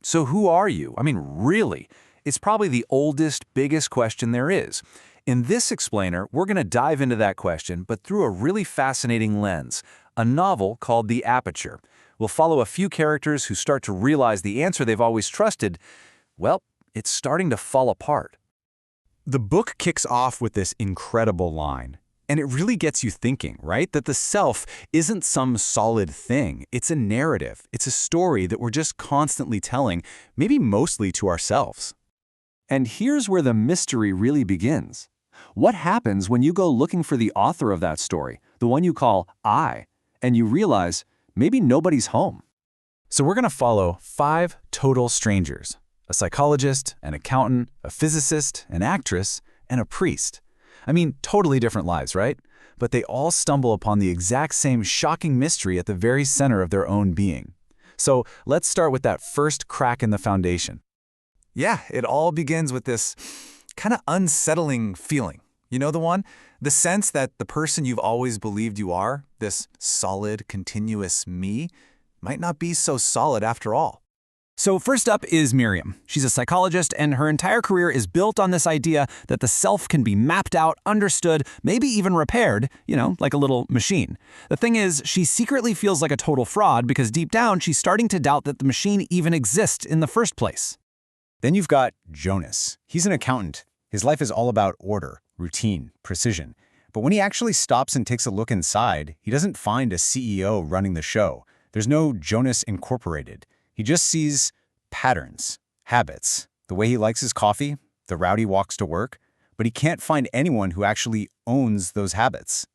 So who are you? I mean, really? It's probably the oldest, biggest question there is. In this explainer, we're going to dive into that question, but through a really fascinating lens, a novel called The Aperture. We'll follow a few characters who start to realize the answer they've always trusted, well, it's starting to fall apart. The book kicks off with this incredible line. And it really gets you thinking, right? That the self isn't some solid thing. It's a narrative. It's a story that we're just constantly telling, maybe mostly to ourselves. And here's where the mystery really begins. What happens when you go looking for the author of that story, the one you call I, and you realize maybe nobody's home? So we're going to follow 5 total strangers: a psychologist, an accountant, a physicist, an actress, and a priest. I mean, totally different lives, right? But they all stumble upon the exact same shocking mystery at the very center of their own being. So let's start with that first crack in the foundation. Yeah, it all begins with this kind of unsettling feeling. You know the one? The sense that the person you've always believed you are, this solid, continuous me, might not be so solid after all. So first up is Miriam. She's a psychologist, and her entire career is built on this idea that the self can be mapped out, understood, maybe even repaired, like a little machine. The thing is, she secretly feels like a total fraud because deep down, she's starting to doubt that the machine even exists in the first place. Then you've got Jonas. He's an accountant. His life is all about order, routine, precision. But when he actually stops and takes a look inside, he doesn't find a CEO running the show. There's no Jonas Incorporated. He just sees patterns, habits, the way he likes his coffee, the route he walks to work, but he can't find anyone who actually owns those habits.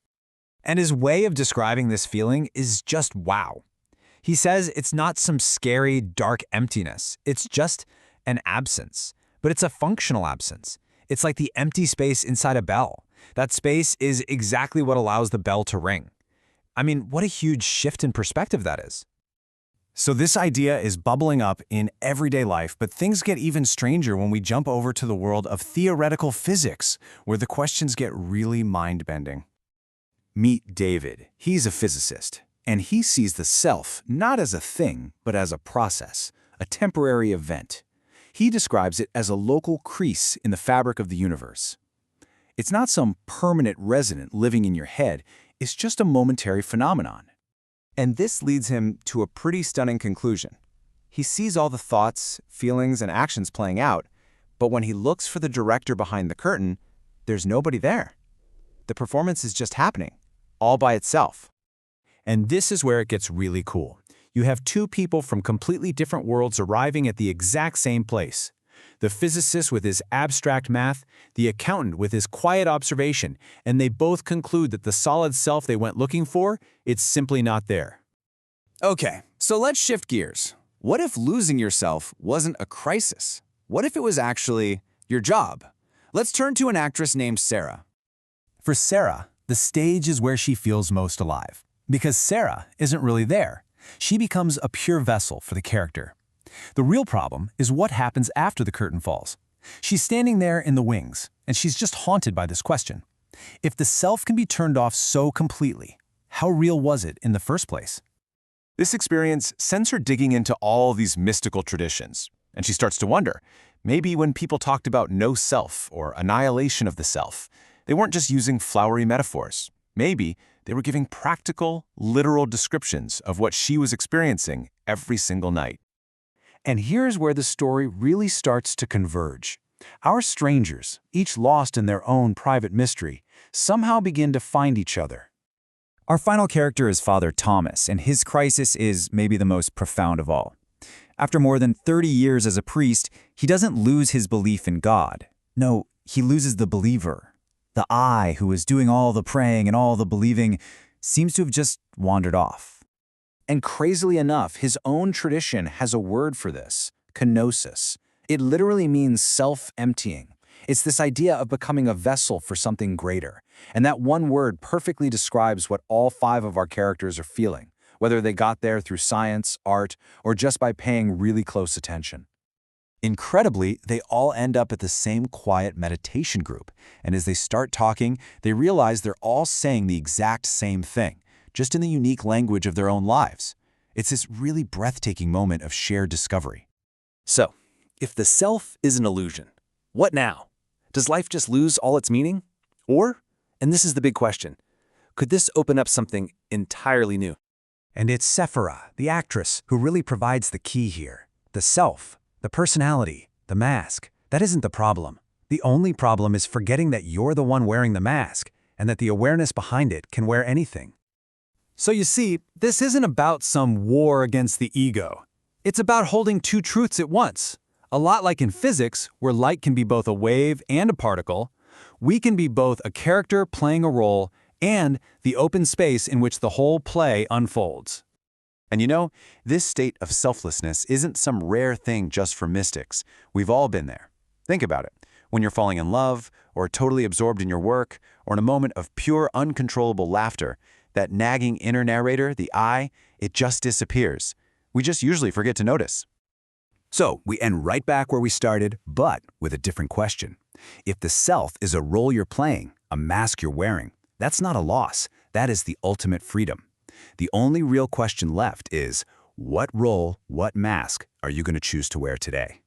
And his way of describing this feeling is just wow. He says it's not some scary, dark emptiness. It's just an absence, but it's a functional absence. It's like the empty space inside a bell. That space is exactly what allows the bell to ring. I mean, what a huge shift in perspective that is. So this idea is bubbling up in everyday life, but things get even stranger when we jump over to the world of theoretical physics, where the questions get really mind-bending. Meet David. He's a physicist, and he sees the self not as a thing, but as a process, a temporary event. He describes it as a local crease in the fabric of the universe. It's not some permanent resident living in your head, it's just a momentary phenomenon. And this leads him to a pretty stunning conclusion. He sees all the thoughts, feelings, and actions playing out, but when he looks for the director behind the curtain, there's nobody there. The performance is just happening, all by itself. And this is where it gets really cool. You have 2 people from completely different worlds arriving at the exact same place. The physicist with his abstract math, the accountant with his quiet observation, and they both conclude that the solid self they went looking for, it's simply not there. Okay, so let's shift gears. What if losing yourself wasn't a crisis? What if it was actually your job? Let's turn to an actress named Sarah. For Sarah, the stage is where she feels most alive. Because Sarah isn't really there. She becomes a pure vessel for the character. The real problem is what happens after the curtain falls. She's standing there in the wings, and she's just haunted by this question. If the self can be turned off so completely, how real was it in the first place? This experience sends her digging into all these mystical traditions, and she starts to wonder, maybe when people talked about no self or annihilation of the self, they weren't just using flowery metaphors. Maybe they were giving practical, literal descriptions of what she was experiencing every single night. And here's where the story really starts to converge. Our strangers, each lost in their own private mystery, somehow begin to find each other. Our final character is Father Thomas, and his crisis is maybe the most profound of all. After more than 30 years as a priest, he doesn't lose his belief in God. No, he loses the believer. The I who is doing all the praying and all the believing seems to have just wandered off. And crazily enough, his own tradition has a word for this, kenosis. It literally means self-emptying. It's this idea of becoming a vessel for something greater. And that one word perfectly describes what all 5 of our characters are feeling, whether they got there through science, art, or just by paying really close attention. Incredibly, they all end up at the same quiet meditation group. And as they start talking, they realize they're all saying the exact same thing, just in the unique language of their own lives. It's this really breathtaking moment of shared discovery. So, if the self is an illusion, what now? Does life just lose all its meaning? Or, and this is the big question, could this open up something entirely new? And it's Sephora, the actress, who really provides the key here. The self, the personality, the mask. That isn't the problem. The only problem is forgetting that you're the one wearing the mask, and that the awareness behind it can wear anything. So you see, this isn't about some war against the ego. It's about holding two truths at once. A lot like in physics, where light can be both a wave and a particle, we can be both a character playing a role and the open space in which the whole play unfolds. And you know, this state of selflessness isn't some rare thing just for mystics. We've all been there. Think about it. When you're falling in love, or totally absorbed in your work, or in a moment of pure, uncontrollable laughter, that nagging inner narrator, the I, it just disappears. We just usually forget to notice. So, we end right back where we started, but with a different question. If the self is a role you're playing, a mask you're wearing, that's not a loss. That is the ultimate freedom. The only real question left is, what role, what mask are you going to choose to wear today?